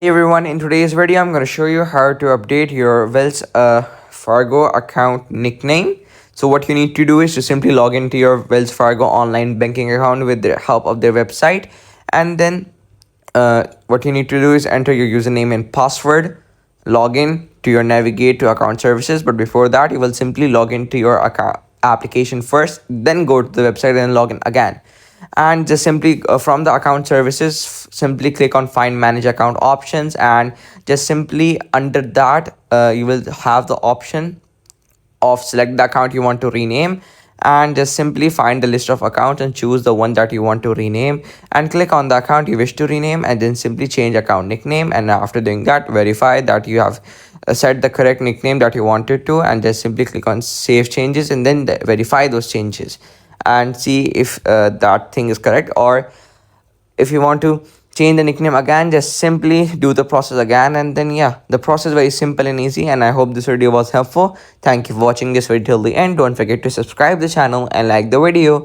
Hey everyone, in today's video, I'm going to show you how to update your Wells Fargo account nickname. So what you need to do is to simply log into your Wells Fargo online banking account with the help of their website. And then what you need to do is enter your username and password, log in to your navigate to account services. But before that, you will simply log into your account application first, then go to the website and log in again, and just simply from the account services simply click on find manage account options, and just simply under that you will have the option of select the account you want to rename, and just simply find the list of accounts and choose the one that you want to rename and click on the account you wish to rename, and then simply change account nickname. And after doing that, verify that you have set the correct nickname that you wanted to, and just simply click on save changes and then verify those changes and see if that thing is correct. Or if you want to change the nickname again, just simply do the process again, and then yeah, the process is very simple and easy. And I hope this video was helpful. Thank you for watching this video till the end. Don't forget to subscribe the channel and like the video.